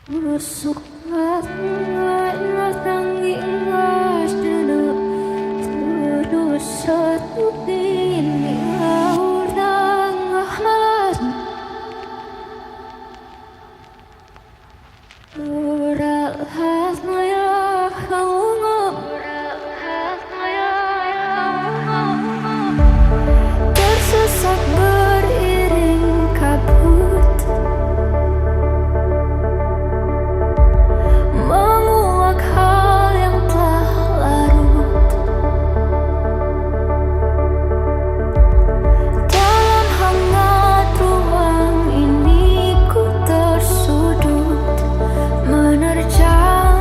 Busuk tangi ngas dulu tuduh satu ini udang malas ural hasmaya kamu tersesat beriring kabut menguak hal yang telah larut dalam hangat ruang ini ku tersudut menerjang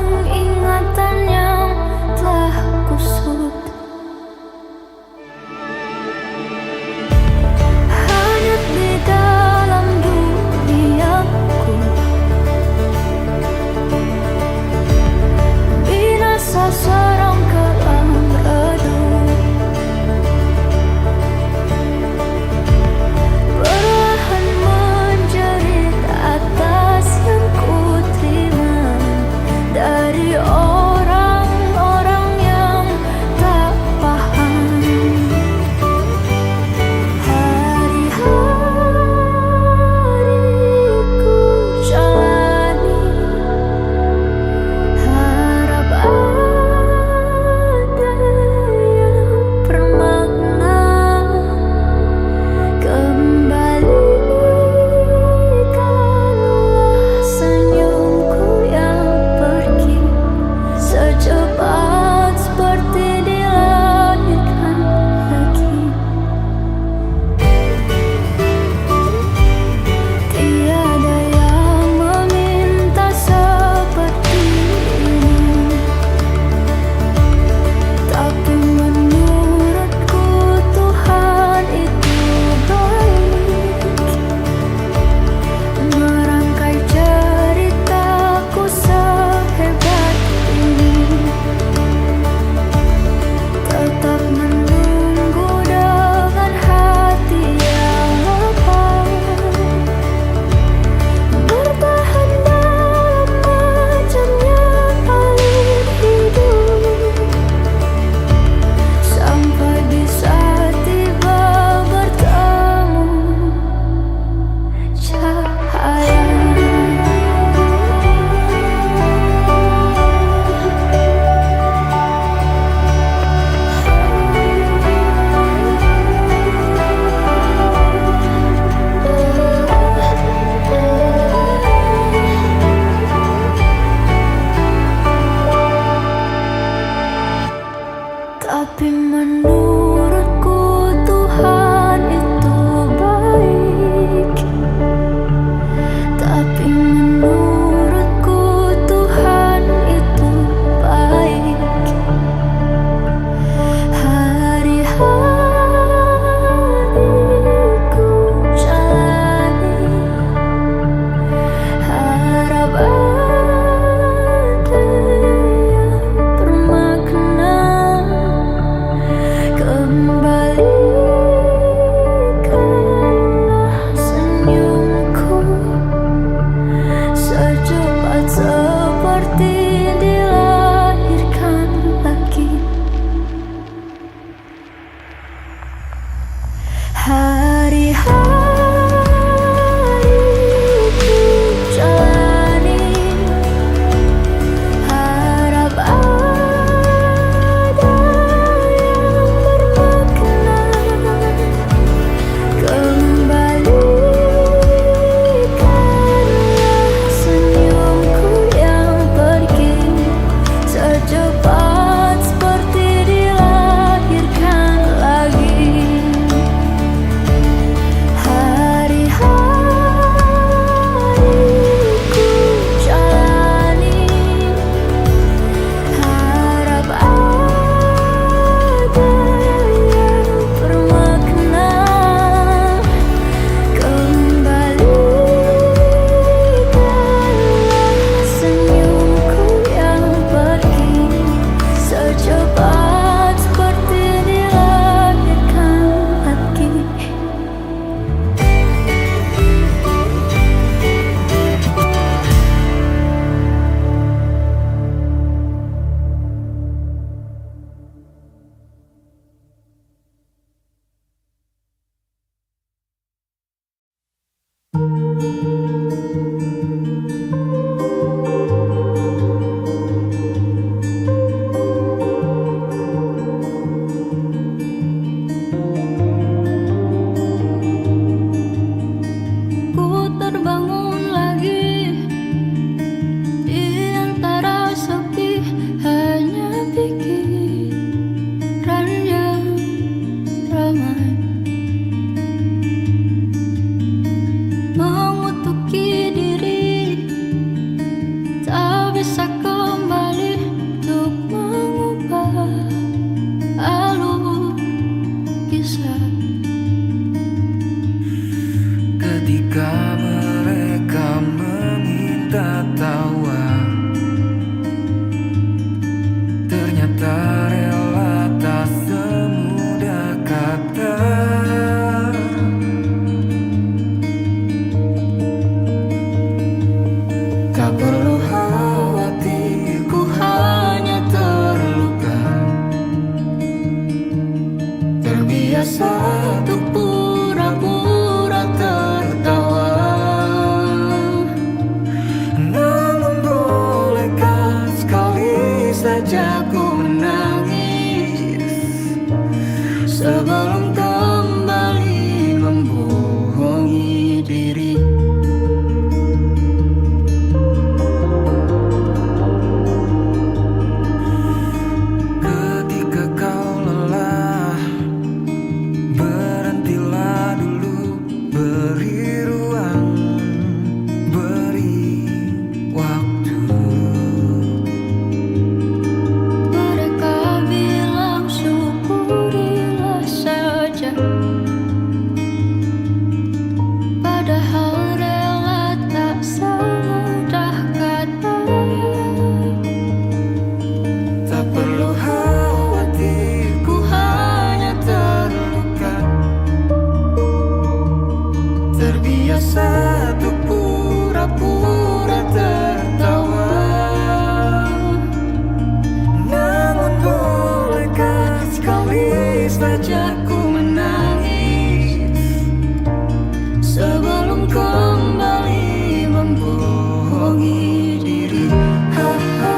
membohongi diri. Ha, ha,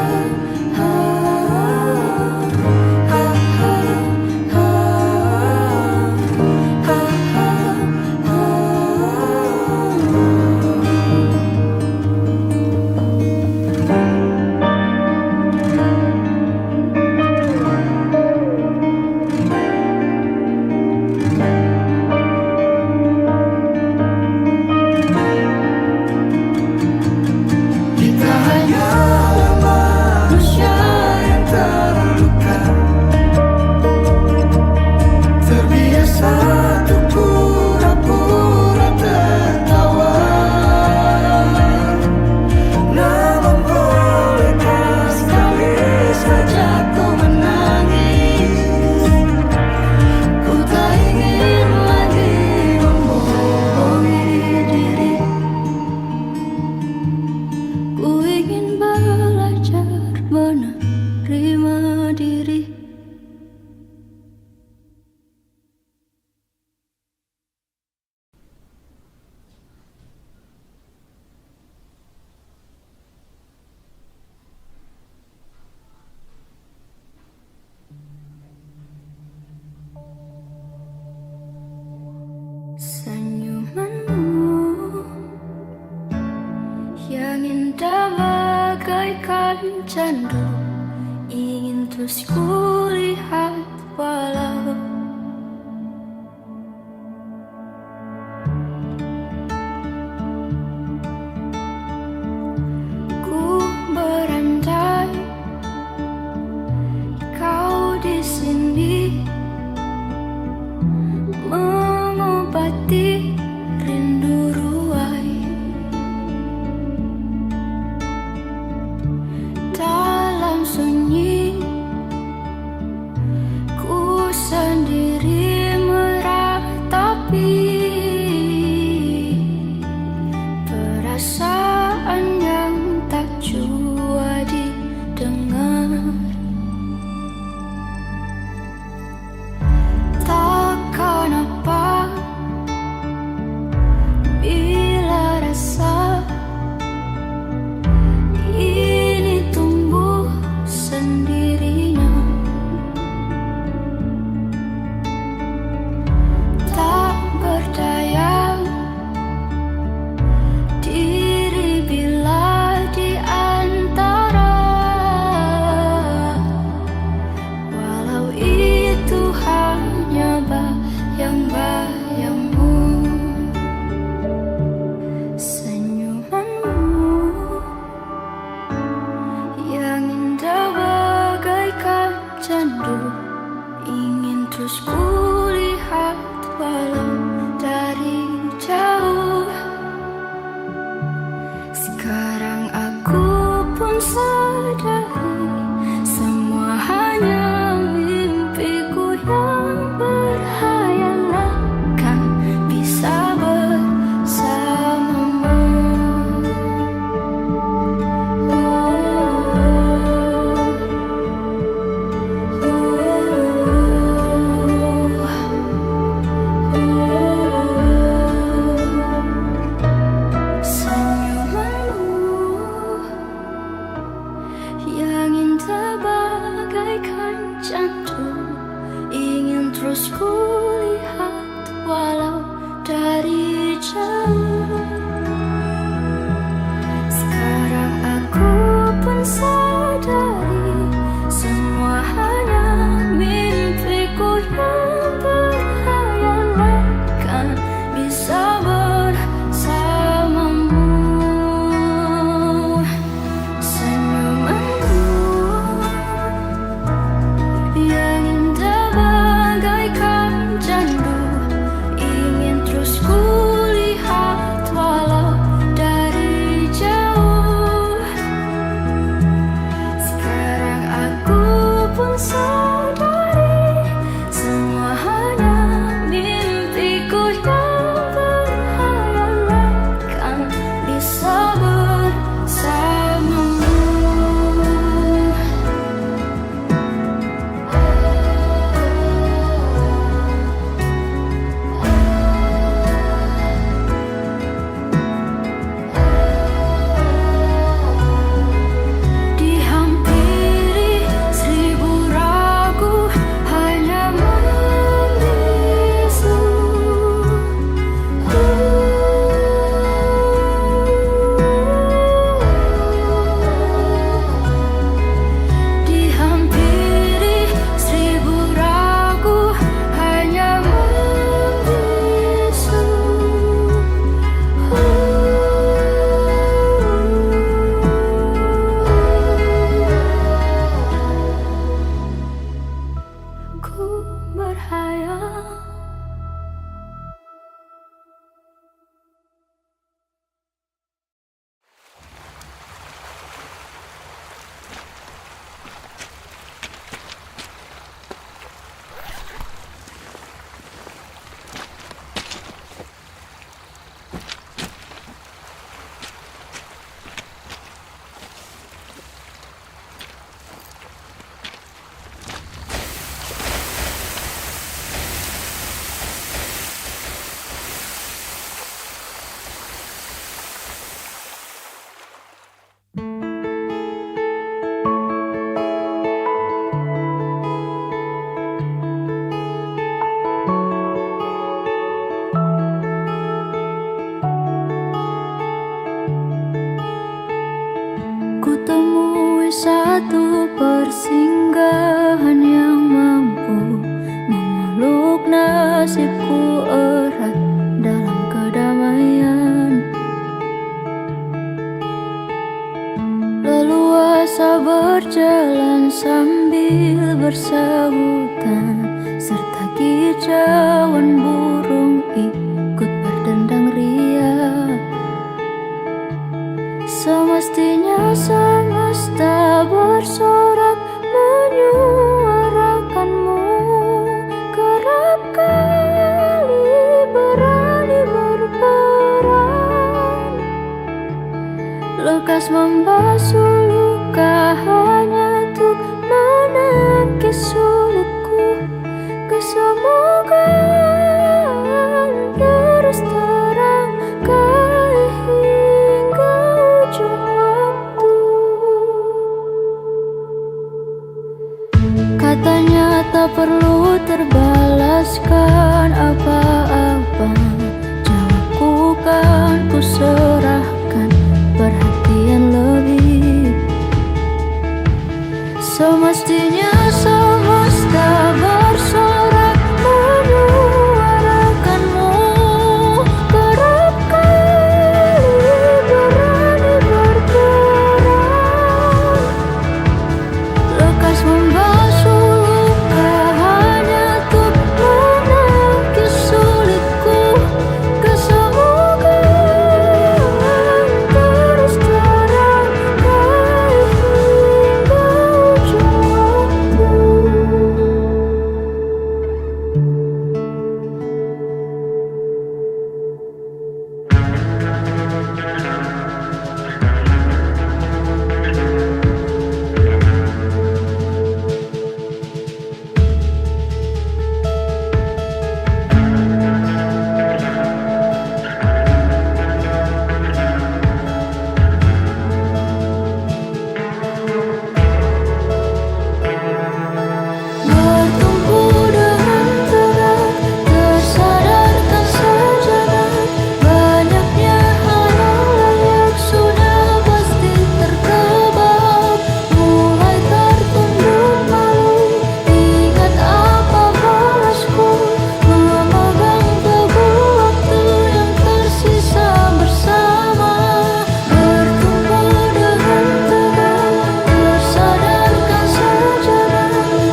ha, ha, ha, ha, ha, ha, ha. Kita hanyalah manusia yang terluka, terbiasa untuk pura-pura tertawa. Namun bolehkah sekali saja ku menangis? Ku tak ingin lagi membohongi diri. Ku ingin belajar menerima diri. Senyumanmu yang indah bagaikan candu, ingin terus kulihat walau ku berandai kau di sini mengobati rindu ruai. Dalam sunyi ku sendiri meratapi perasaan yang tak jua didengar. Takkan apa bila rasa ini tumbuh sendirinya. Tak berdaya diri bila di antara, walau itu hanya bayang-bayangmu. Senyumanmu yang indah bagaikan candu, ingin terus kulihat walau dari jauh. Sekarang aku pun sadari semua hanya mimpiku yang berhayalan, kan bisa bersamamu. Senyumanmu Ku temui satu persinggahan yang mampu memeluk nasibku erat dalam kedamaian. Leluasa berjalan sambil bersahutan, serta kicauan burung ikut berdendang riang. Semestinya semesta bersorak menyuarakanmu, kerap kali berani berperan, lekas membasuh luka hanya untuk menangkis sulitku. Kesemogaan terus terangkai hingga ujung waktu. Katanya tak perlu terbalaskan apa-apa, jawabku kan ku serahkan perhatian lebih. Semestinya semesta bersorak menyuarakanmu, kerap kali berani berperan, lekas membasuh luka hanya untuk menangkis sulitku. Kesemogaan terus terangkai hingga ujung waktu. Bertumpu dengan tegak, tersadarkan sejenak, banyaknya hal yang layak sudah pasti terkebak. Mulai tertunduk malu, ingat apa balasku, memegang teguh waktu yang tersisa bersama. Bertumpu dengan tegak, tersadarkan sejenak,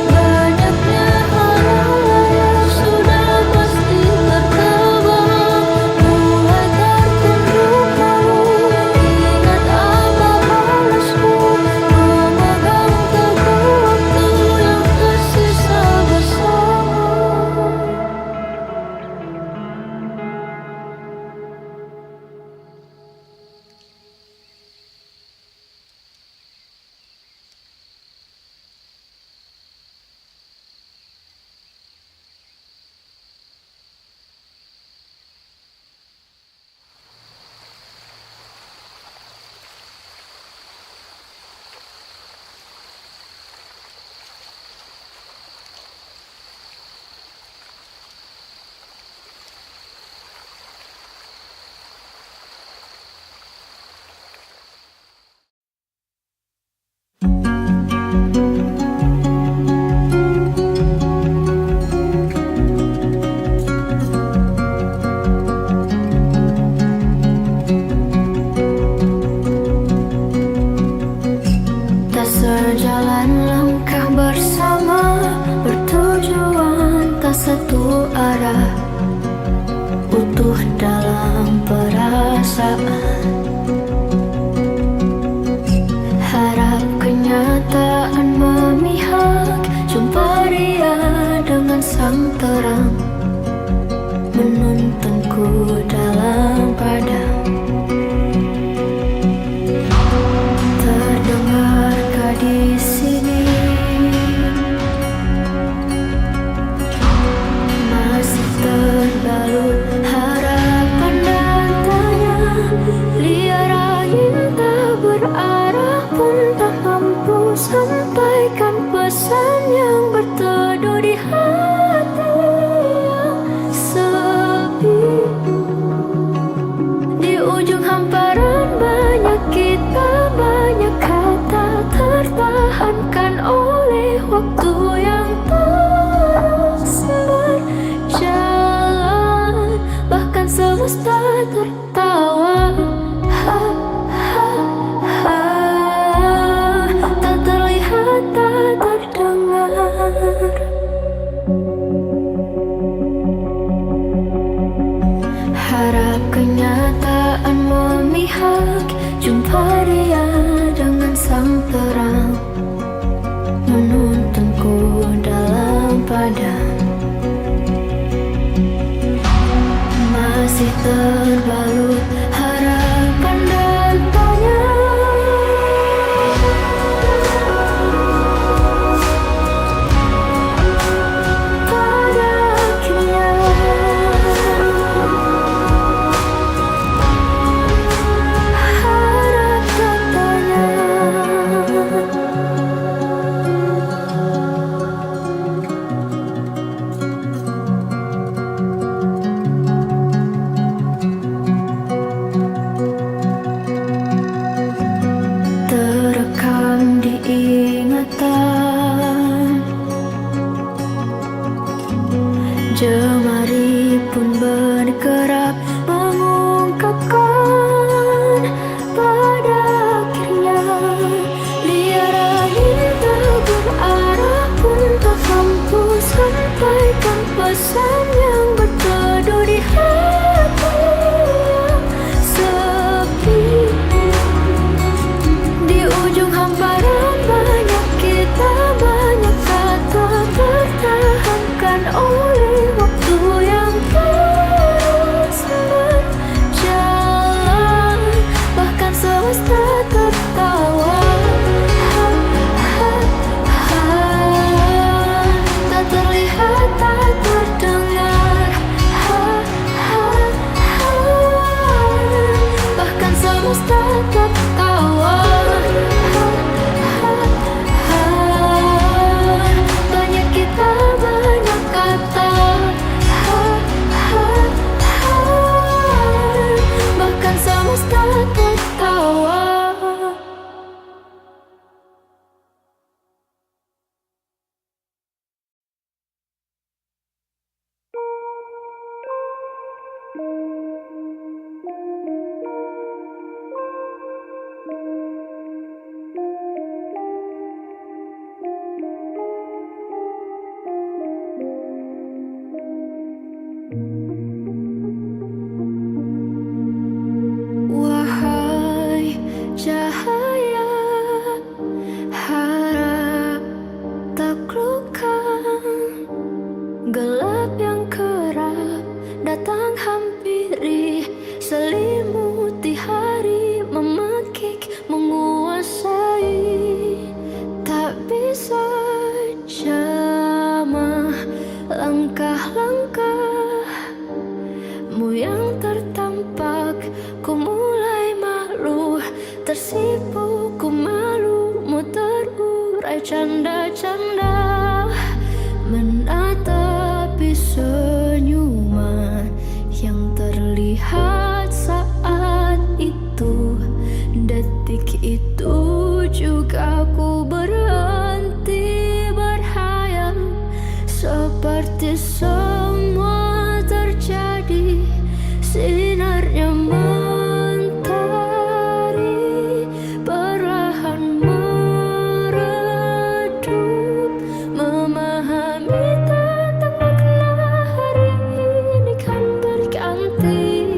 banyaknya hal yang layak sudah pasti terkebak. Mulai tertunduk malu, ingat apa balasku, memegang teguh waktu yang tersisa bersama. Tak sejalan langkah bersama, bertujuan tak satu arah, utuh dalam perasaan. Harap kenyataan memihak, jumpa dia dengan sang terang, menuntunku dalam padam. Terdengarkah di sini masih terbalut harapan dan tanya, liar angin tak berarah pun tak mampu sampaikan pesan yang berteduh di hati yang sepi. Di ujung hamparan banyak kita, banyak hal bercanda-canda menatapi senyuman yang terlihat saat itu. Detik itu juga ku berhenti berhayal, seperti semua terjadi. Sinarnya mentari perlahan meredup, memahami tentang makna hari ini kan berganti.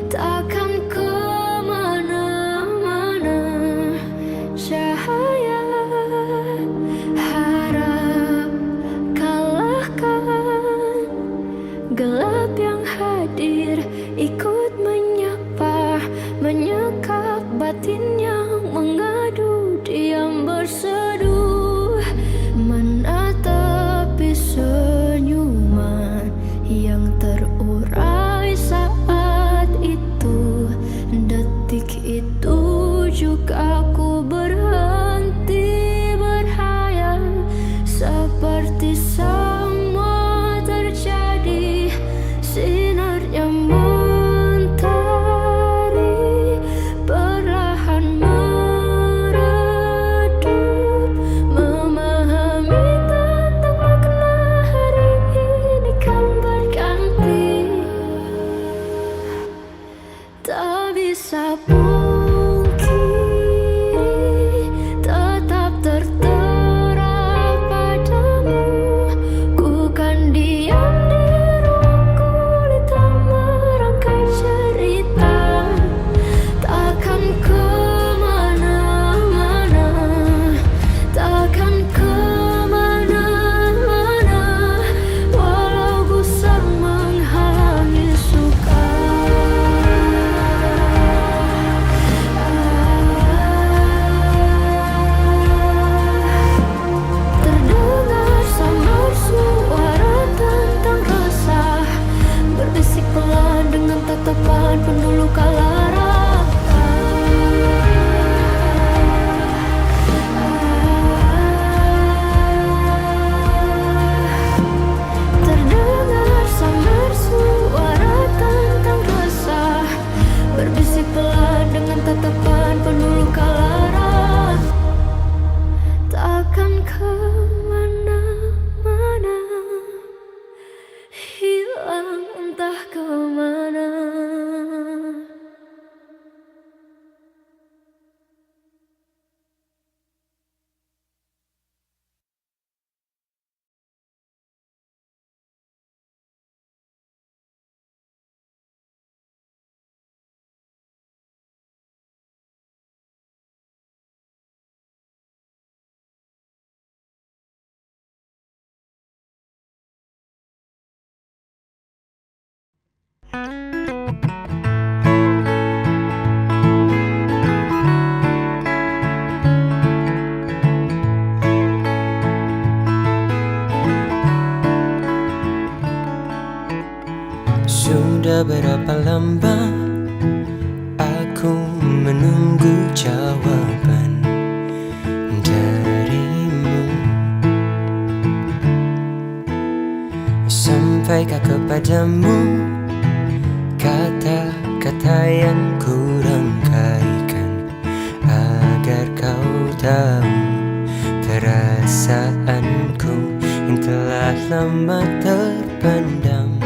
Takkan kemana-mana cahaya, harap kalahkan gelap yang hadir, ikut menyapa, menyekap batin yang mengadu, diam berseduh, menatapi senyuman yang terurai saat itu. Detik itu juga ku berhenti berhayal, seperti semua terjadi. Sinarnya mentari perlahan meredup, memahami tentang makna hari ini kan berganti. Tak bisa pungkiri, tetap tertera padamu. Ku kan diam di ruang gulita merangkai cerita. Takkan kemana-mana, takkan kemana-mana, walau gusar menghalangi suka. Terdengar samar suara tentang resah, berbisik pelan dengan tatapan penuh luka lara. Terdengar samar suara tentang resah, berbisik pelan dengan tatapan penuh luka lara. Takkan kemana-mana, hilang entah kemana. Sudah berapa lama aku menunggu jawaban darimu. Sampaikah kepadamu kata-kata yang ku rangkaikan, agar kau tahu perasaanku yang telah lama terpendam.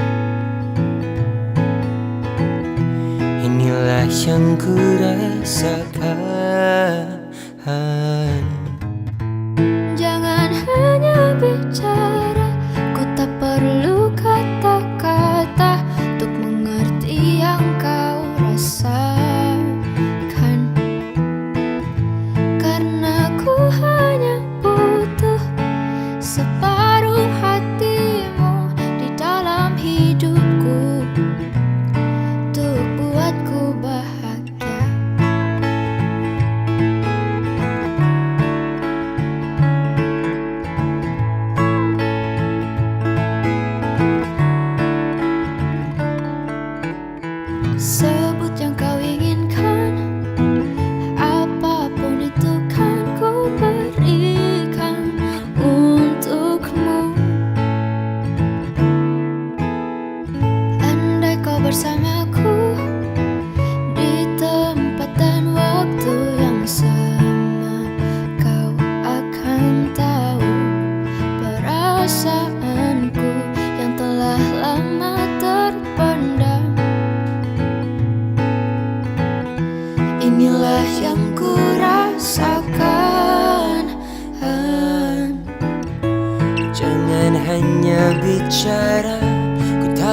Inilah yang ku rasakan. Jangan hanya bicara, ku tak perlu kata-kata untuk mengerti yang kau rasakan. Karena ku hanya butuh separuh hatimu di dalam hidupku, untuk buatku bahagia.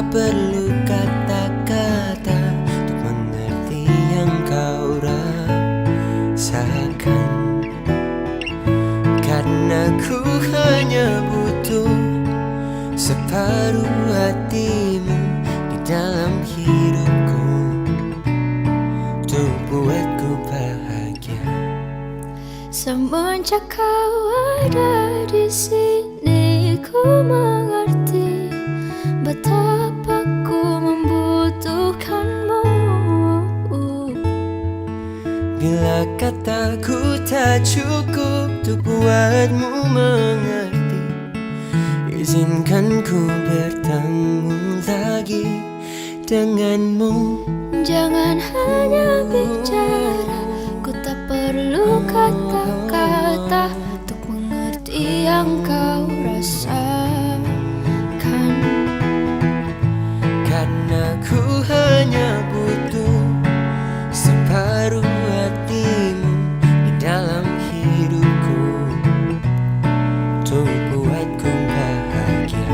perlu kata-kata untuk mengerti yang kau rasakan. Karena ku hanya butuh separuh hatimu di dalam hidupku untuk buatku bahagia. Semenjak kau ada di sini, ku mengerti betapa ku membutuhkanmu. Bila kataku tak cukup untuk buatmu mengerti, izinkan ku bertemu lagi denganmu. Jangan hanya bicara, ku tak perlu kata-kata untuk mengerti yang kau rasakan. Karena ku hanya butuh separuh hatimu di dalam hidupku untuk buatku bahagia.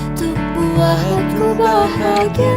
Untuk buatku bahagia.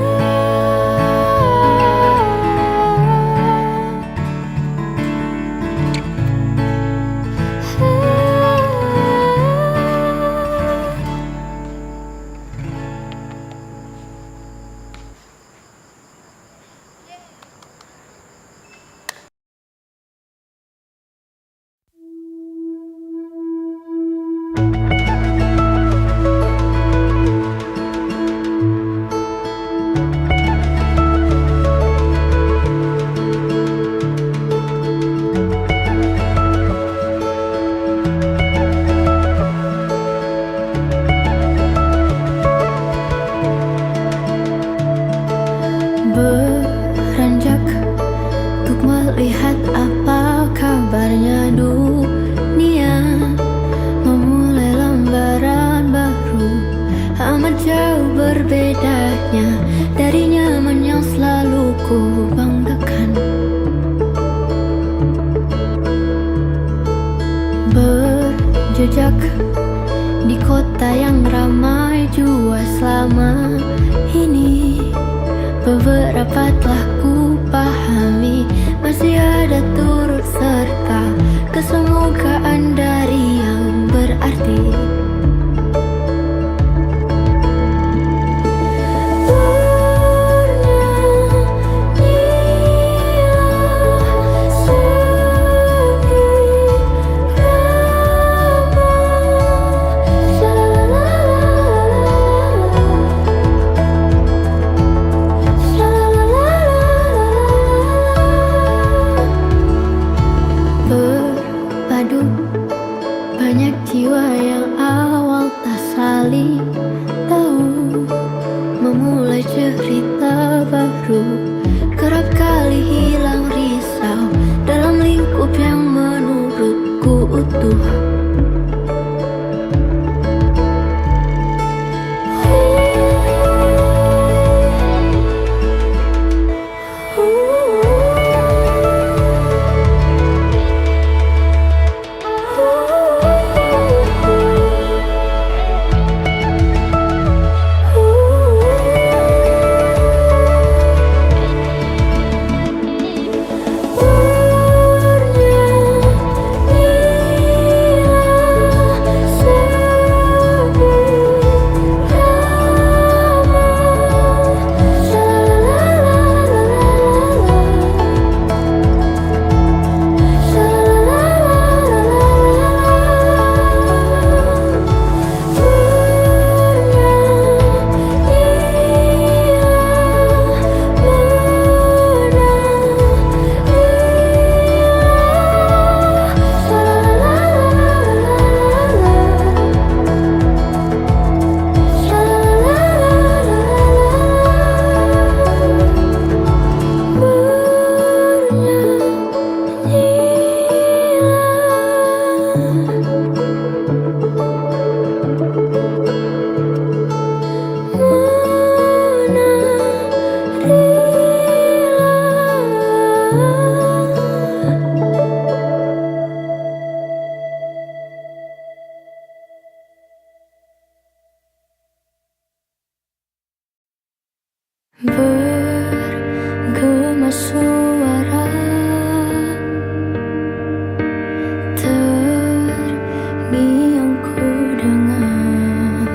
Beranjak untuk melihat apa kabarnya dunia, memulai lembaran baru. Amat jauh berbedanya dari nyaman yang selalu ku banggakan. Berjejak di kota yang ramai jua selama ini, beberapa telah ku pahami, masih ada turut serta kesemogaan dari yang berarti. Banyak jiwa yang awal tak saling tahu, memulai cerita baru, kerap kali hilang risau dalam lingkup yang menurutku utuh. Bergema suara terngiang ku dengar,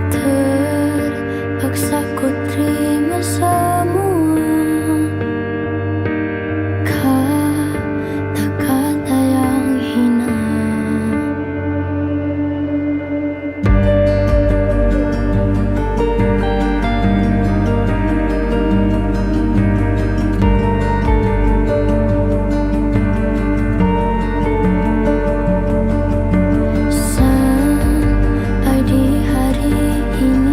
terpaksa ku terima semua kata-kata yang hina. Sampai di hari ini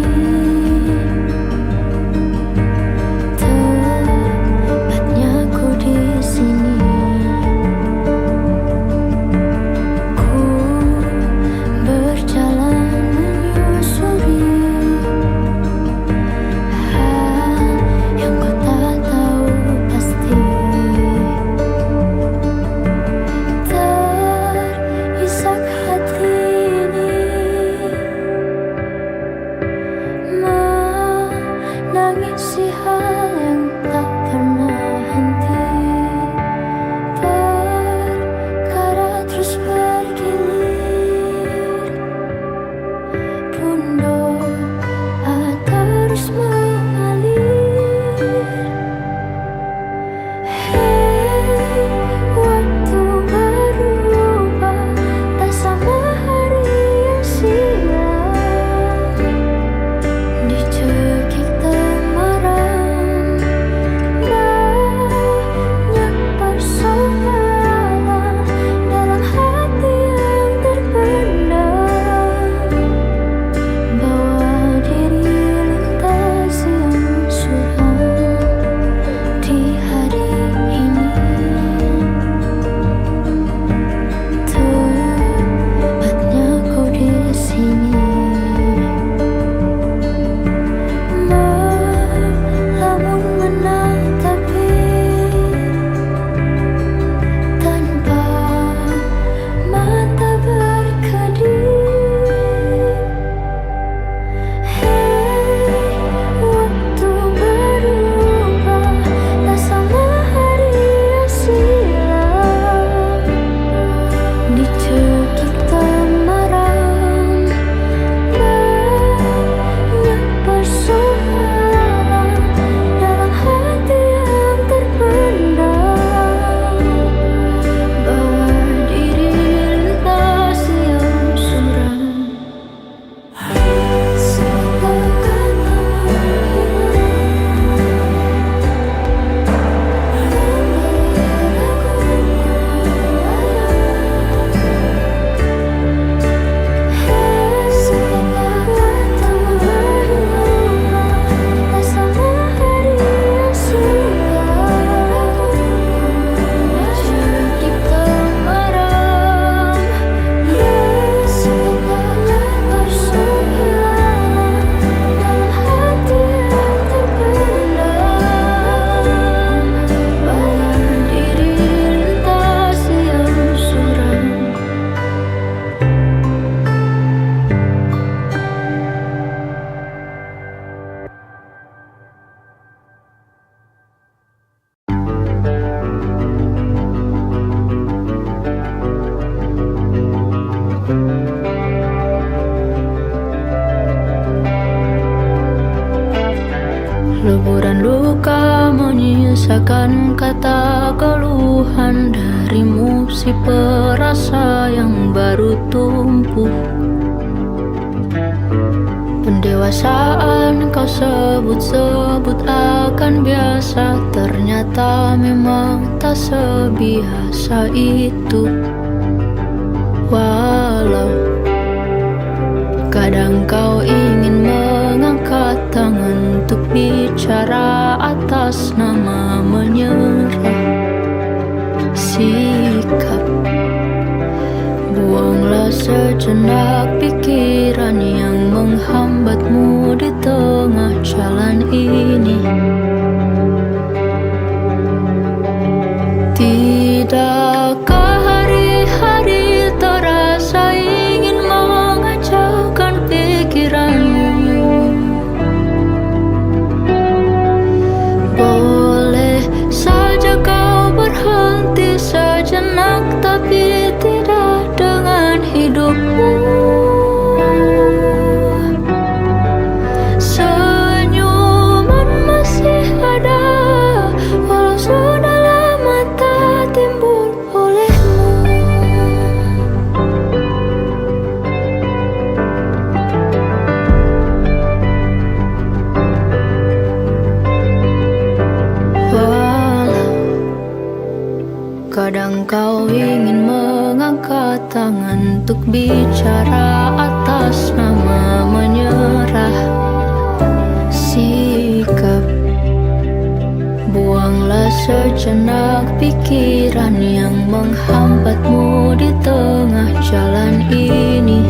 tepatnya ku di sini, ku berjalan menyusuri hal yang ku tak tahu pasti. Terisak hati ini menangisi hal yang tak pernah henti. Perkara terus bergilir, pun doa terus mengalir. Hei, waktu berubah, tak sama hari yang silam. Dicekik temaram, banyak persoalan dalam hati yang terpendam. Bawa diri lintasi yang suram di hari ini. Tepatnya ku di sini, melamun menatapi tanpa mata berkedip. Hei, waktu berubah, tak sama hari yang silam. Dicekik temaram, banyak persoalan dalam hati yang terpendam. Bawa diri lintasi yang suram. Segala kata leburan luka menyisakan kata keluhan darimu, si perasa yang baru tumbuh. Pendewasaan kau sebut-sebut akan biasa, ternyata memang tak sebiasa itu. Walau kadang kau ingin mengangkat tangan untuk bicara atas nama menyerah sikap, buanglah sejenak pikiran yang menghambatmu di tengah jalan ini. Tidakkah hari-hari terasa ingin mengacaukan pikiranmu? Kadang kau ingin mengangkat tangan untuk bicara atas nama menyerah sikap. Buanglah sejenak pikiran yang menghambatmu di tengah jalan ini.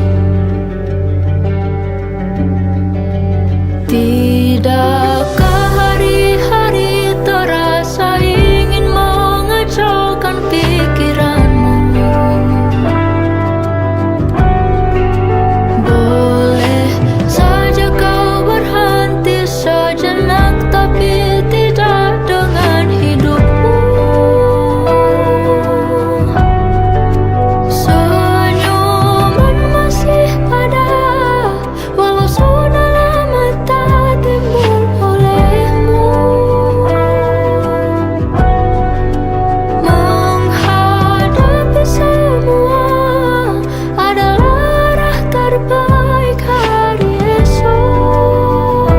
Tidakkah hari-hari terasa ingin mengacaukan pikiranmu? Boleh saja kau berhenti sejenak, tapi tidak dengan hidupmu. Senyuman masih ada, walau sudah lama tak timbul olehmu. Menghadapi semua adalah arah terbaik hari esok.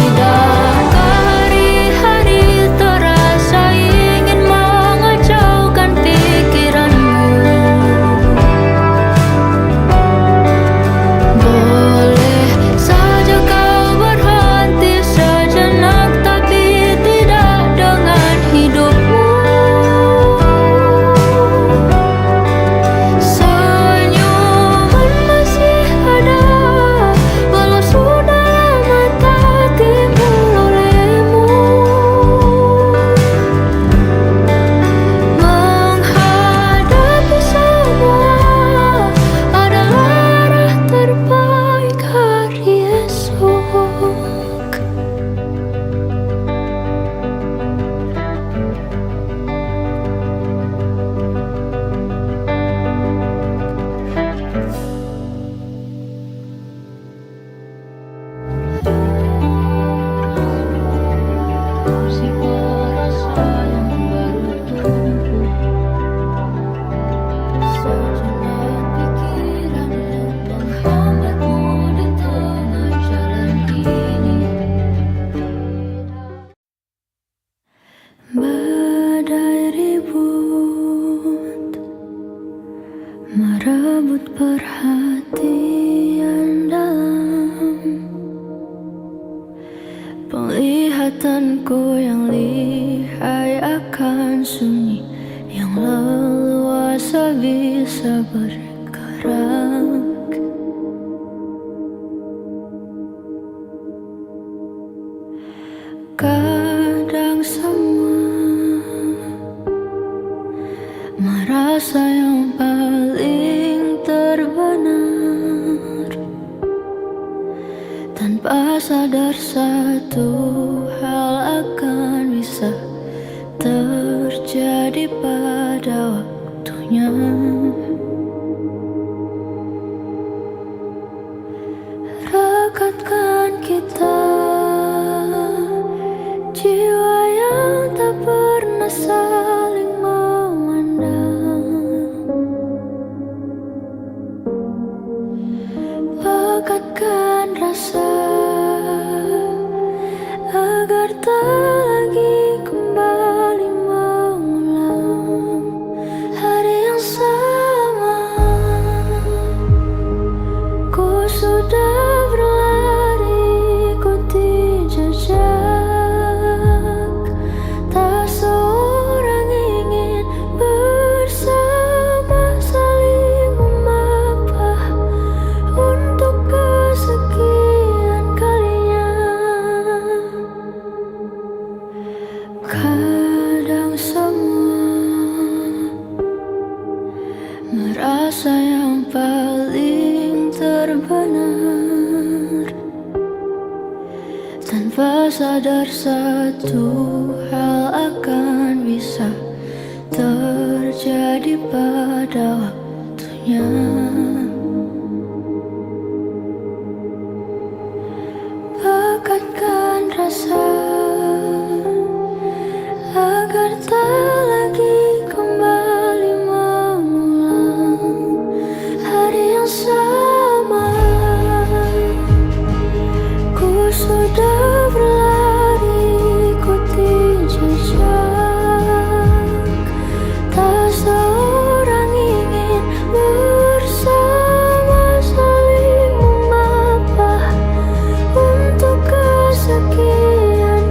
Tidakkah hari-hari terasa ingin mengacaukan pikiranmu? Boleh saja kau berhenti sejenak, tapi tidak dengan hidupmu. Senyuman masih ada, walau sudah lama tak timbul olehmu. Menghadapi semua adalah arah terbaik hari esok. Si perasa yang baru tumbuh, sejenak pikiran yang menghambatmu di tengah jalan ini. Badai ribut merebut perhatian dalam. Penglihatanku yang lihai akan sunyi yang leluasa bisa bergerak. Kadang semua merasa yang paling terbenar, tanpa sadar satu hal akan bisa terjadi pada waktunya. Rekatkan kita, jiwa yang tak pernah saling memandang. Pekatkan rasa agar tak lagi kembali mengulang hari yang sama. Ku sudah berlari ikuti jejak, tak seorang ingin bersama saling memapah untuk kesekian kalinya. Kadang semua merasa yang paling terbenar, tanpa sadar satu hal akan bisa terjadi pada waktunya. untuknya. Pekatkan rasa agar tak lagi kembali mengulang hari yang sama. Ku sudah berlari ikuti jejak, tak seorang ingin bersama saling mengapa untuk kesekian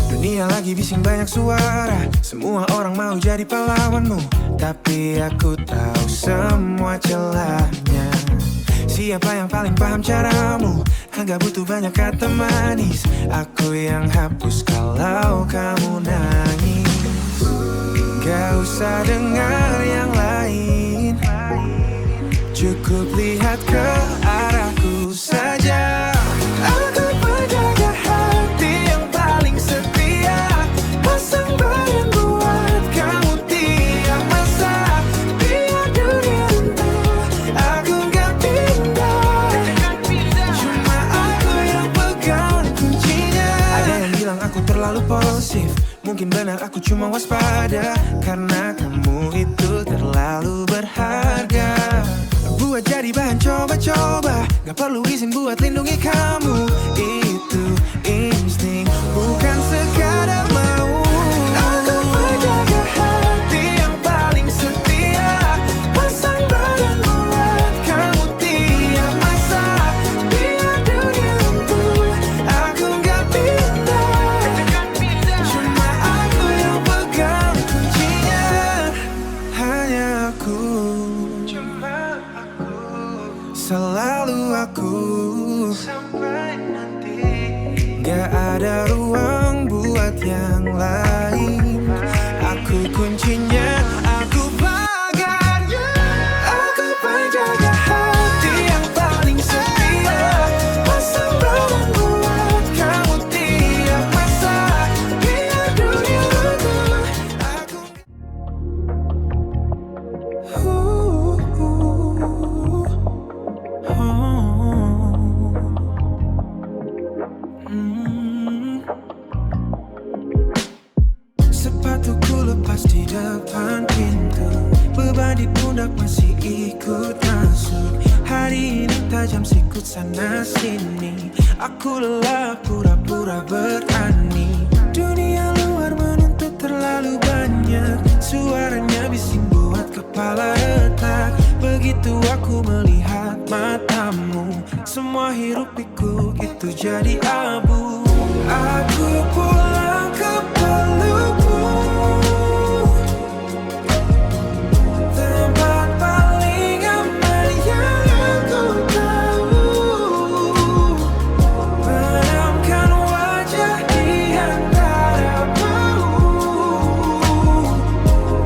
Dunia lagi bising banyak suara, semua orang mau jadi pahlawanmu. Tapi aku tahu semua celahnya. Siapa yang paling paham caramu? Enggak butuh banyak kata manis, aku yang hapus kalau kamu nangis. Gak usah dengar yang lain, cukup lihat ke arahku saja. Aku penjaga hati yang paling setia, pasang badan buat kamu tiap masa. Biar dunia runtuh, aku gak pindah. Cuma aku yang pegang kuncinya. Ada yang bilang aku terlalu posesif, mungkin benar aku cuma waspada, karena kamu itu terlalu berharga. Buat jadi bahan coba-coba, gak perlu izin buat lindungi kamu. Itu insting, bukan sekadar mau. Aku menjaga hati yang paling setia, pasang badan buat kamu tiap masa. Biar dunia runtuh, aku gak pindah. Cuma aku yang pegang kuncinya. Hanya aku, selalu aku, sampai nanti. Gak ada ruang buat yang lain. Aku kuncinya, aku pagarnya. Aku penjaga hati yang paling setia, pasang badan buat kamu tiap masa. Biar dunia runtuh, aku sepatuku lepas di depan pintu, beban di pundak masih ikut masuk. Hari ini tajam sikut sana sini, aku lelah pura-pura berani. Dunia luar menuntut terlalu banyak, suaranya bising buat kepala retak. Begitu aku melihat matamu, semua hiruk pikuk itu jadi abu. Aku pulang ke pelukmu, tempat paling aman yang aku tahu. Benamkan wajah di antara bau,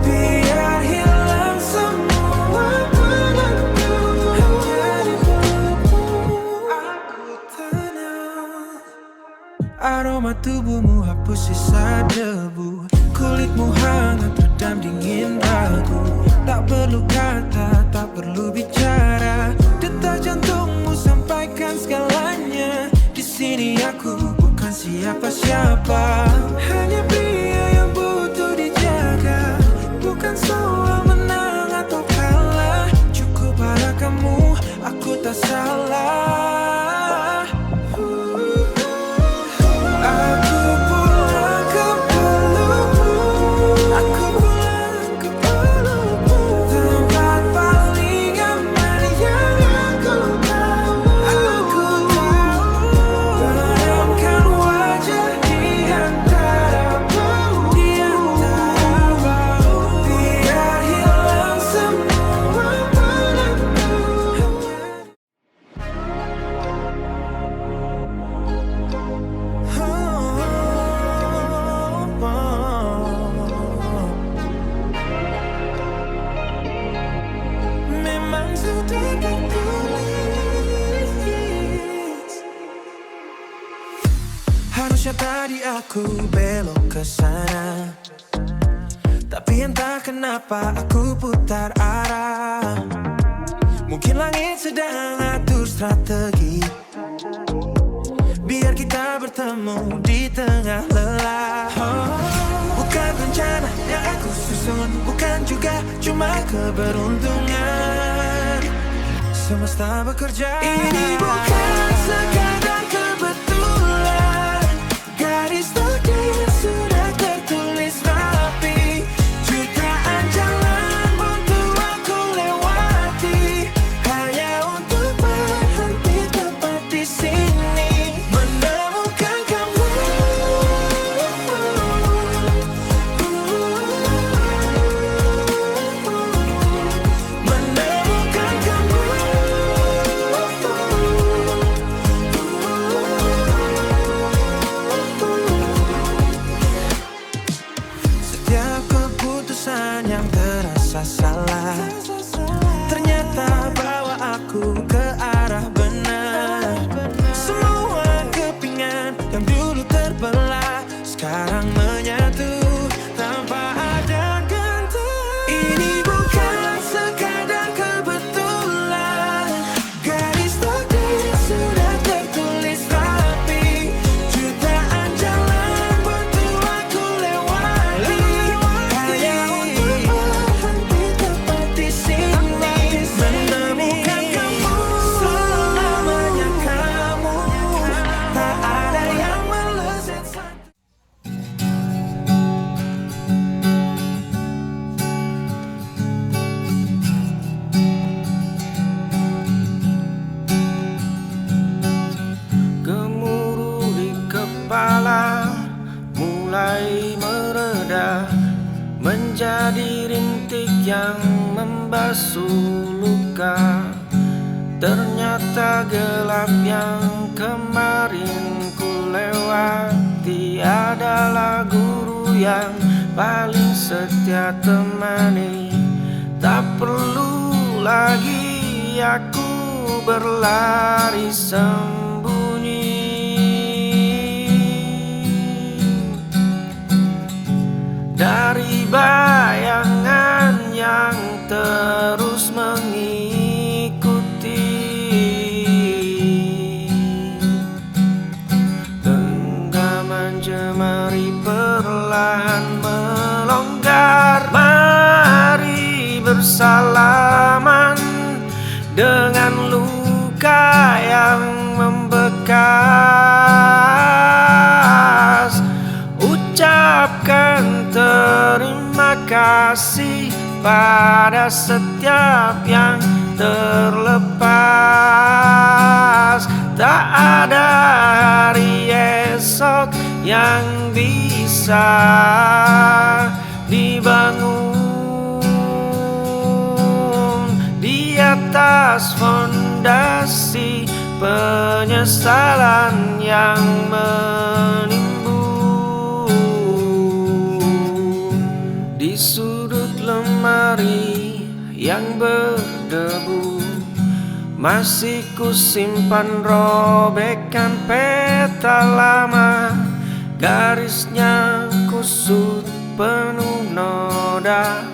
biar hilang semua penatku. Hanya di pelukmu aku tenang. Aroma tubuhmu hapus sisa debu, kulitmu hangat redam dingin ragu. Tak perlu kata, tak perlu bicara, detak jantungmu sampaikan segalanya. Di sini aku bukan siapa-siapa, hanya pria yang butuh dijaga. Bukan soal menang atau kalah, cukup pada kamu, aku tak salah. Aku pulang ke pelukmu, aku pulang ke pelukmu, tempat paling aman yang aku tahu. Aku tahu, benamkan wajah di aku belok ke sana, tapi entah kenapa aku putar arah. Mungkin langit sedang atur strategi biar kita bertemu di tengah lelah. Bukan rencana yang aku susun, bukan juga cuma keberuntungan. Semesta bekerja. Ini bukan sekadar kebetulan. Garis takdir sudah tertulis rapi. Jutaan jalan untuk aku lewati, hanya untuk berhenti tepat di sini, menemukan kamu. Menemukan kamu. Setiap keputusan yang terasa salah ternyata bawa aku ke arah benar. Semua kepingan yang dulu terbelah sekarang menyatu tanpa ada ganti. Ini bukan sekadar kebetulan. Garis takdir sudah tertulis rapi. Jutaan jalan untuk aku lewati, hanya untuk berhenti tepat di sini, menemukan kamu. Selamanya kamu, tak ada yang meleset. Gemuruh di kepala mulai mereda, menjadi rintik yang membasuh luka. Ternyata gelap yang kemarin ku lewati adalah guru yang paling setia temani. Tak perlu lagi aku berlari sembunyi dari bayangan yang terus mengikuti. Genggaman jemari perlahan melonggar. Mari bersalaman dengan luka yang membekas. Ucapkan terima kasih pada setiap yang terlepas. Tak ada hari esok yang bisa dibangun di atas fondasi penyesalan yang menimbun. Di sudut lemari yang berdebu masih kusimpan robekan peta lama. Garisnya kusut penuh noda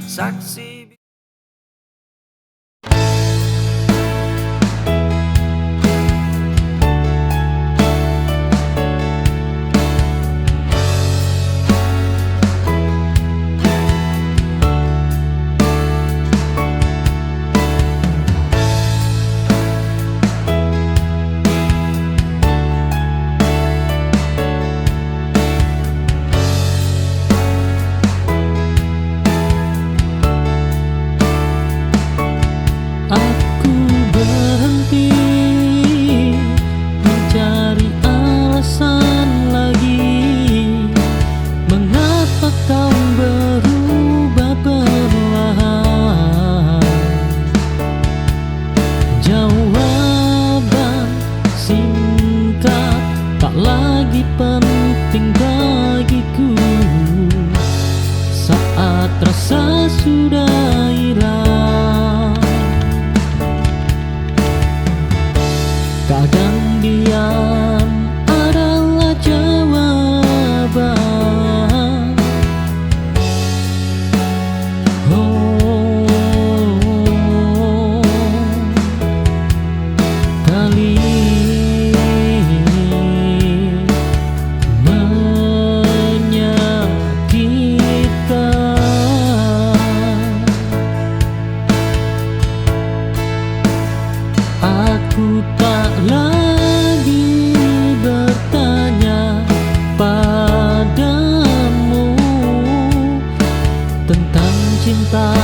saksi. Aku berhenti mencari alasan lagi. Mengapa kau berubah perlahan? Jawaban singkat tak lagi penting bagiku saat rasa sudah hilang. Kadang diam adalah jawaban. cinta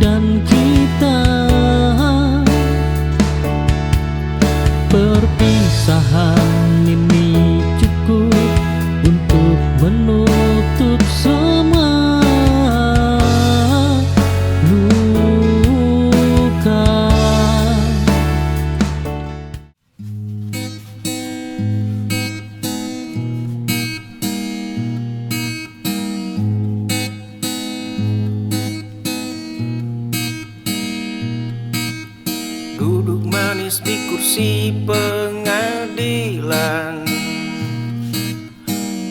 dan kita. Perpisahan ini cukup untuk menutup semua luka. Duduk manis di kursi pengadilan,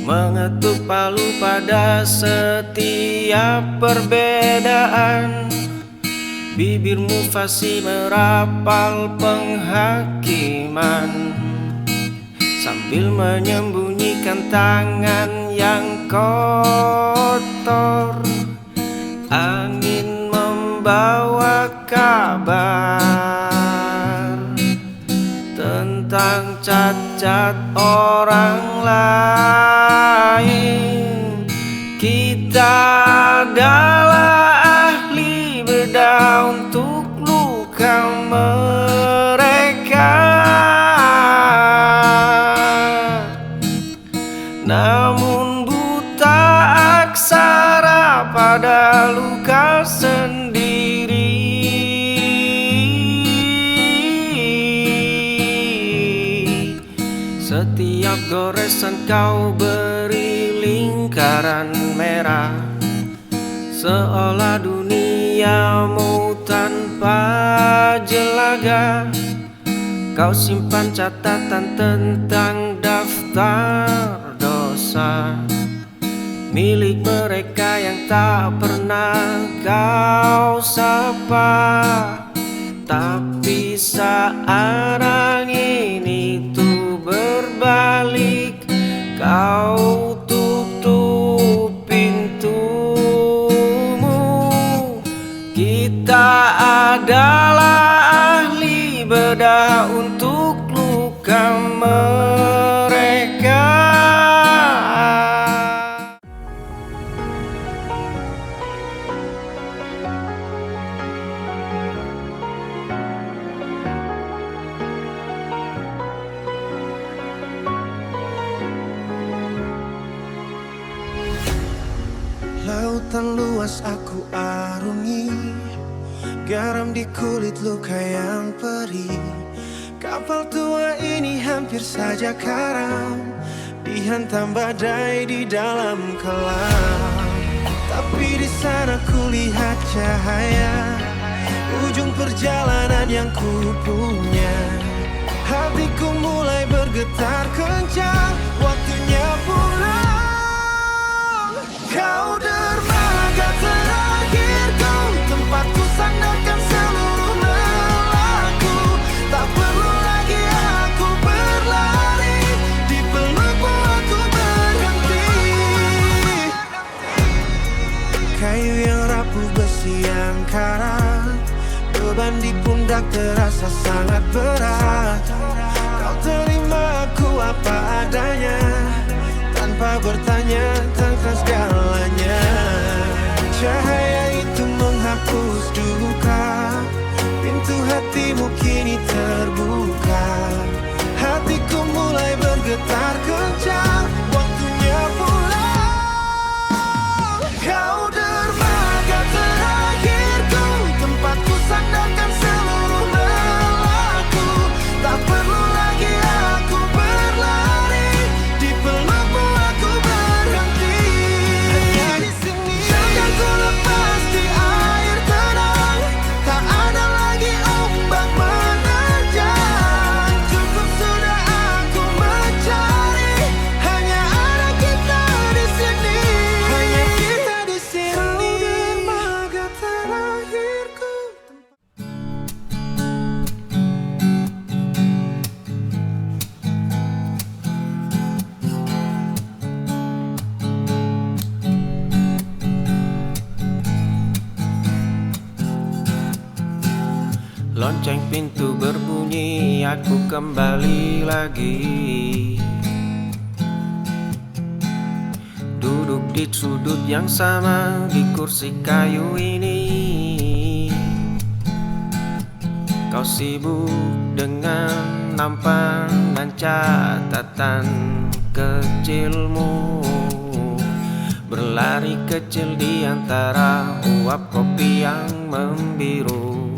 mengetuk palu pada setiap perbedaan. Bibirmu fasih merapal penghakiman, sambil menyembunyikan tangan yang kotor. Angin membawa kabar tentang cacat orang lain. Kita adalah ahli bedah untuk luka mereka, namun buta aksara pada luka sendiri. Setiap goresan kau beri lingkaran merah, seolah duniamu tanpa jelaga. Kau simpan catatan tentang daftar dosa milik mereka yang tak pernah kau sapa. Tapi saat angin itu berbalik, kau tutup pintumu. Kita adalah ahli bedah untuk luka mereka. Lautan luas aku arungi, garam di kulit luka yang perih. Kapal tua ini hampir saja karam, dihantam badai di dalam kelam. Tapi di sana kulihat cahaya, ujung perjalanan yang ku punya. Hatiku mulai bergetar kencang, waktunya pulang. Kau dermaga terakhirku, tempatku sandarkan seluruh lelahku. Tak perlu lagi aku berlari, di pelukmu aku berhenti. Kayu yang rapuh, besi yang karat, beban di pundak terasa sangat berat. Kau terima aku apa adanya, tanpa bertanya tentang segalanya. Cahaya itu menghapus duka, pintu hatimu kini terbuka. Hatiku mulai bergetar kencang, waktunya pulang. Kau dermaga terakhirku, tempatku sandarkan seluruh lelahku. Tak perlu lagi aku berlari, di pelukmu aku berhenti. Hanya di sini akan ku lepas di air tenang, tak ada lagi ombak menerjang. Cukup sudah aku mencari, hanya ada kita di sini. Hanya kita di sini. Dermaga terakhirku. Lonceng pintu berbunyi, aku kembali lagi. Duduk di sudut yang sama di kursi kayu ini. Kau sibuk dengan nampan dan catatan kecilmu, berlari kecil di antara uap kopi yang membiru.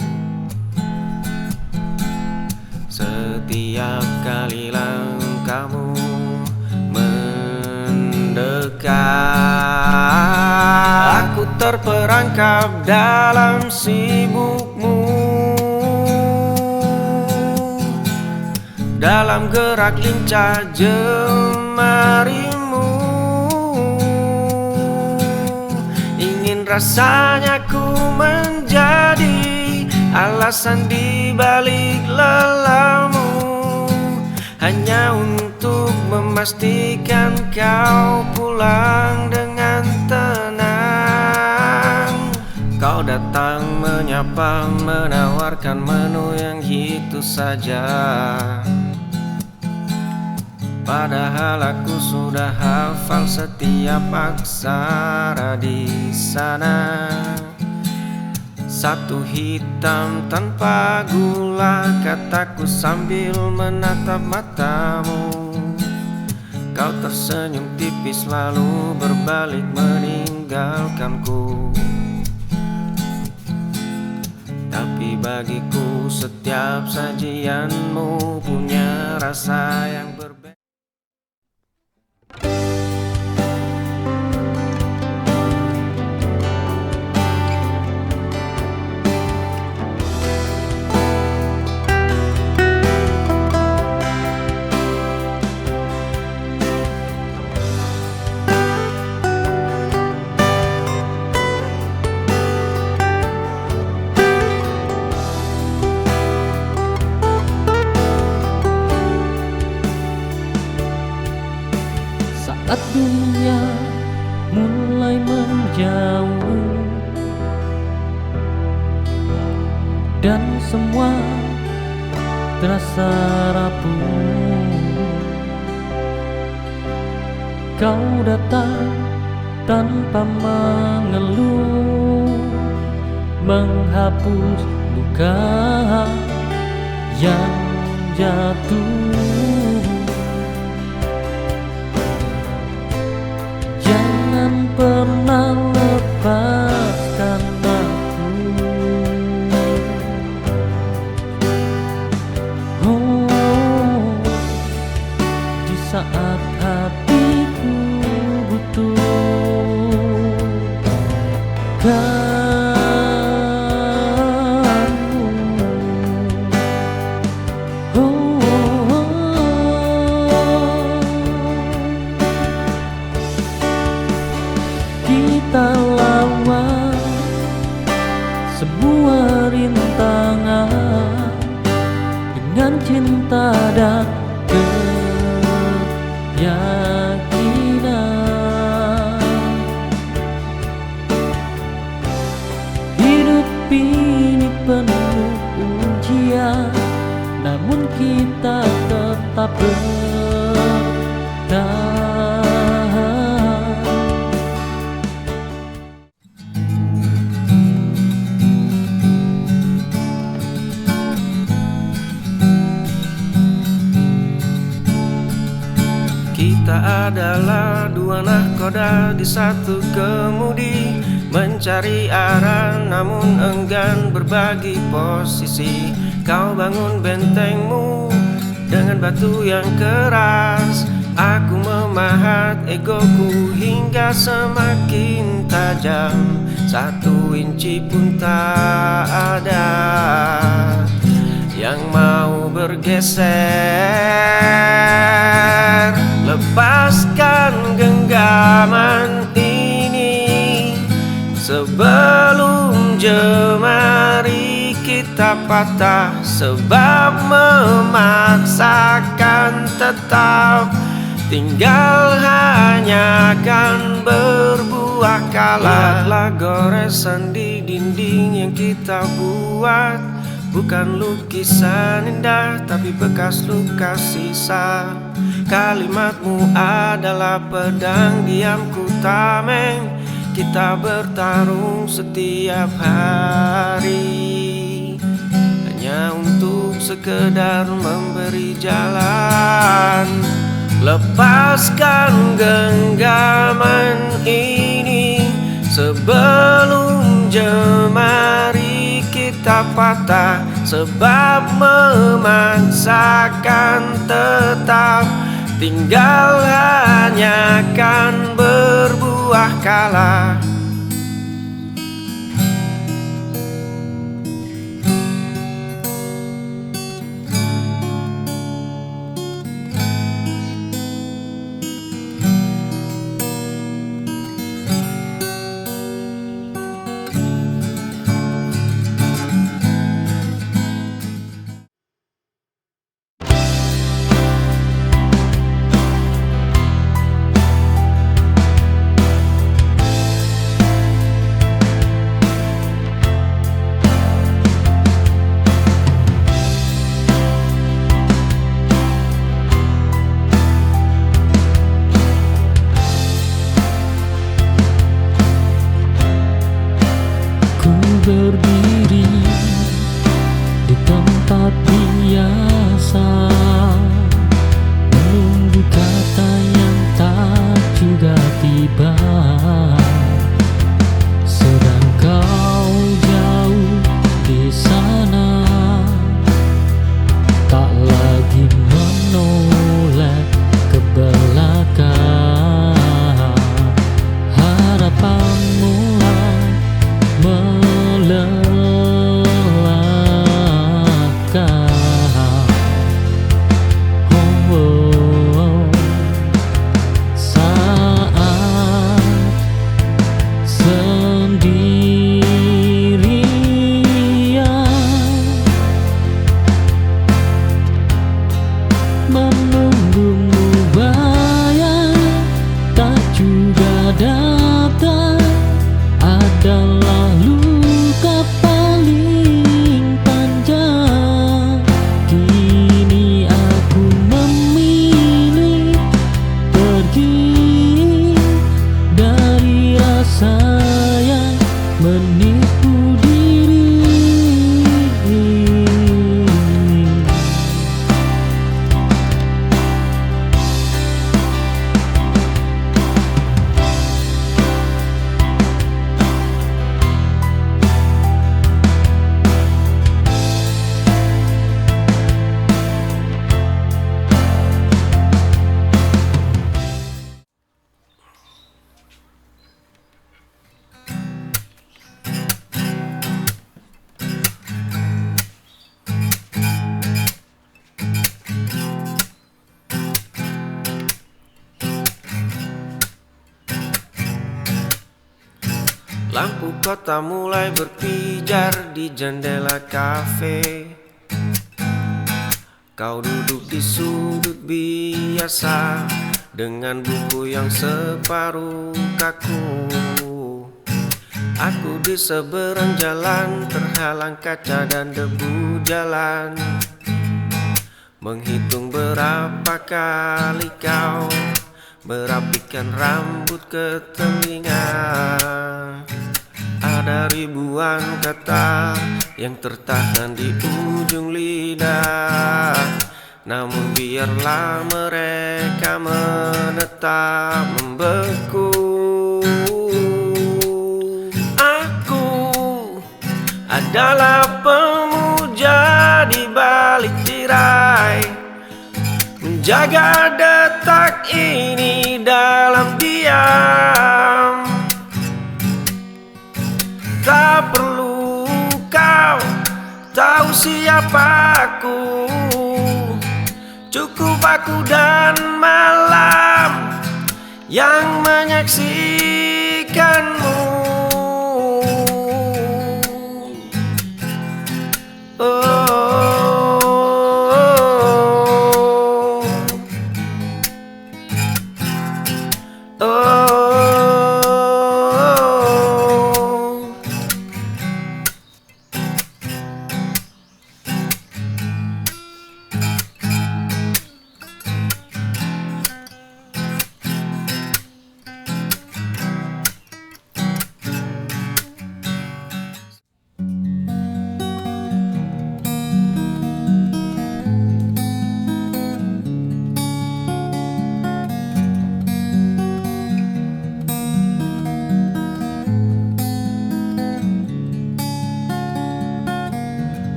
Setiap kali langkahmu mendekat, aku terperangkap dalam sibukmu, dalam gerak lincah jemarimu. Ingin rasanya ku menjadi alasan di balik lelahmu, hanya untuk memastikan kau pulang dengan tenang. Kau datang menyapa, menawarkan menu yang itu saja, padahal aku sudah hafal setiap aksara di sana. Satu hitam tanpa gula, kataku sambil menatap matamu. Kau tersenyum tipis lalu berbalik meninggalkanku. Tapi bagiku setiap sajianmu punya rasa yang berbeda. Saat dunia mulai menjauh dan semua terasa rapuh, kau datang tanpa mengeluh, menghapus luka yang jatuh. Pernah lepaskan aku, oh, di saat hatiku butuh kamu. Kita lawan semua rintangan dengan cinta dan keyakinan. Hidup ini penuh ujian, namun kita tetap bertahan. Kita adalah dua nahkoda di satu kemudi, mencari arah namun enggan berbagi posisi. Kau bangun bentengmu dengan batu yang keras, aku memahat egoku hingga semakin tajam. 1 inci pun tak ada yang mau bergeser. Lepaskan genggaman ini sebelum jemari kita patah, sebab memaksakan tetap tinggal hanya akan berbuah kalah. Lihatlah goresan di dinding yang kita buat, bukan lukisan indah tapi bekas luka sisa. Kalimatmu adalah pedang diamku tameng. Kita bertarung setiap hari hanya untuk sekedar memberi jalan. Lepaskan genggaman ini sebelum jemari kita patah, sebab memaksakan tetap tinggal hanya akan berbuah kalah. Berdiri di tempat biasa, menunggu kata yang tak juga tiba. Sedang kau jauh di sana, tak lagi menoleh ke belakang. Harapan mulai melelahkan. Saat sendirian menunggumu, bayang tak juga datang adalah luka paling panjang. Kini aku memilih pergi dari rasa yang menipu diri. Lampu kota mulai berpijar di jendela kafe. Kau duduk di sudut biasa dengan buku yang separuh kaku. Aku di seberang jalan terhalang kaca dan debu jalan, menghitung berapa kali kau merapikan rambut ke telinga. Ada ribuan kata yang tertahan di ujung lidah, namun biarlah mereka menetap membeku. Aku adalah pemuja di balik tirai, menjaga detak ini dalam diam. Tak perlu kau tahu siapa aku, cukup aku dan malam yang menyaksikanmu.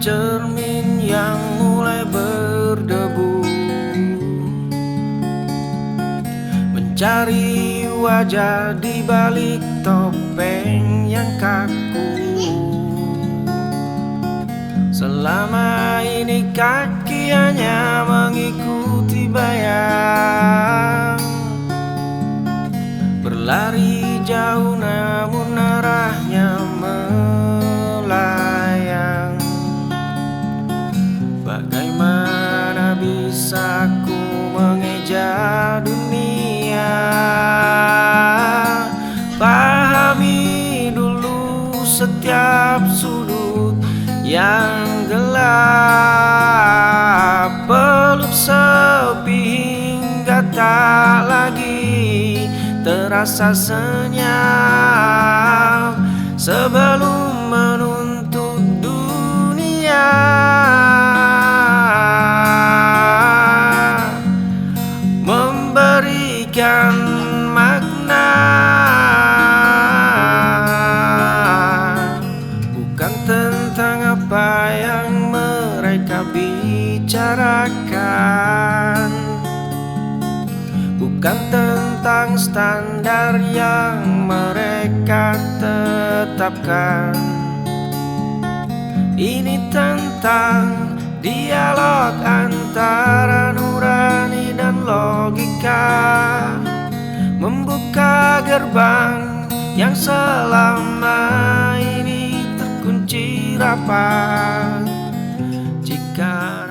cermin yang mulai berdebu, mencari wajah di balik topeng yang kaku. Selama ini kaki hanya mengikuti bayang, berlari jauh namun arahnya melayang. Bagaimana bisa ku mengeja dunia? Pahami dulu setiap sudut yang gelap, peluk sepi hingga tak lagi terasa senyap, sebelum menuntut dunia memberikan makna. Bukan tentang apa yang mereka bicarakan, bukan tentang standar yang mereka tetapkan. Ini tentang dialog antara nurani dan logika, membuka gerbang yang selama ini terkunci rapat. Jika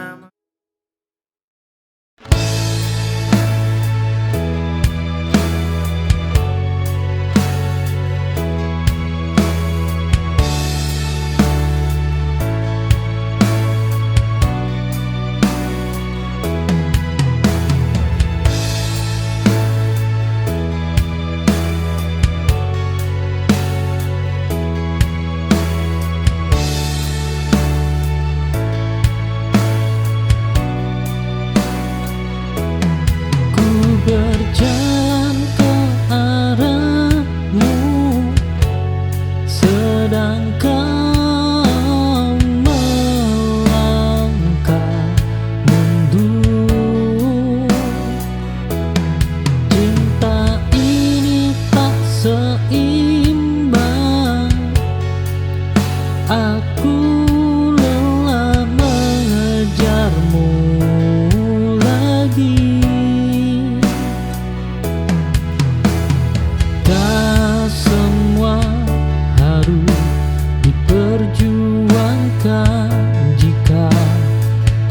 berjalan ke arahmu, sedang kau melangkah mundur. Cinta ini tak seimbang, aku lelah mengejarmu lagi. Semua harus diperjuangkan jika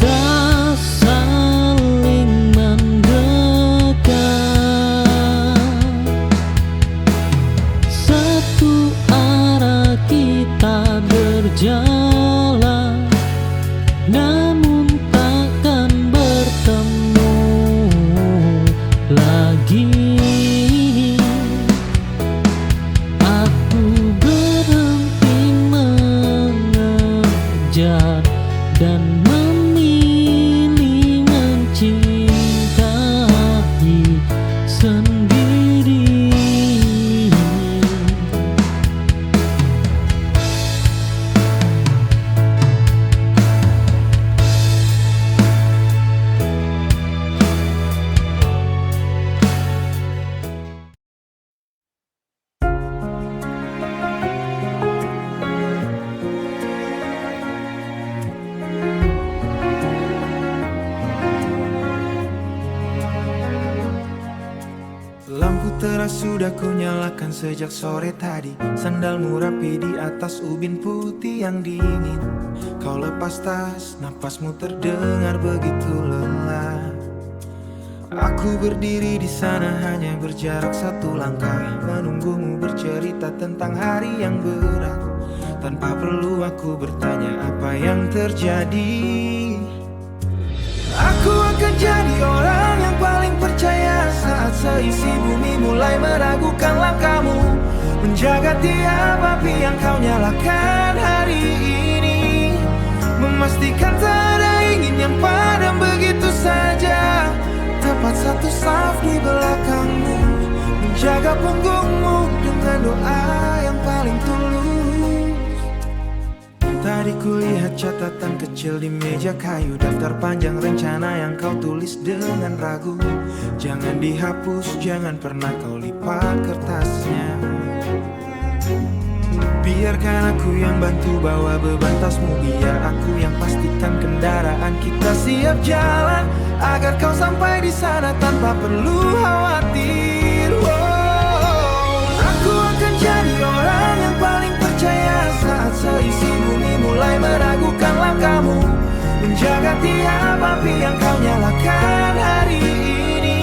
tak saling mendekat. Satu arah kita berjalan, namun takkan bertemu lagi. Dan memilih mencintai sendiri. Lampu teras sudah ku nyalakan sejak sore tadi. Sandalmu rapi di atas ubin putih yang dingin. Kau lepas tas, napasmu terdengar begitu lelah. Aku berdiri di sana hanya berjarak satu langkah, menunggumu bercerita tentang hari yang berat. Tanpa perlu aku bertanya apa yang terjadi. Aku akan jadi orang yang paling percaya saat seisi bumi mulai meragukan langkahmu. Menjaga tiap api yang kau nyalakan hari ini, memastikan tak ada ingin yang padam begitu saja. Tepat satu saf di belakangmu, menjaga punggungmu dengan doa yang paling tulus. Tak Tadi kulihat catatan kecil di meja kayu, daftar panjang rencana yang kau tulis dengan ragu. Jangan dihapus, jangan pernah kau lipat kertasnya. Biarkan aku yang bantu bawa beban tasmu, biar aku yang pastikan kendaraan kita siap jalan, agar kau sampai di sana tanpa perlu khawatir. Aku akan jadi orang yang paling percaya saat seisi bumi mulai meragukan langkahmu, menjaga tiap api yang kau nyalakan hari ini,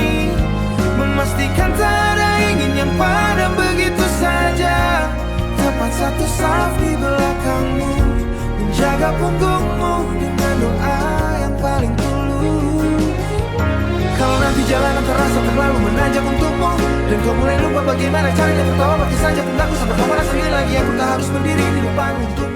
memastikan tak ada ingin yang padam begitu saja. Tepat satu saf di belakangmu, menjaga punggungmu dengan doa yang paling tulus. Kalau nanti jalanan terasa terlalu menanjak untukmu, dan kau mulai lupa bagaimana caranya tertawa, pakai saja pundakku sampai kau merasa sendiri lagi. Aku tak harus berdiri di depan untuk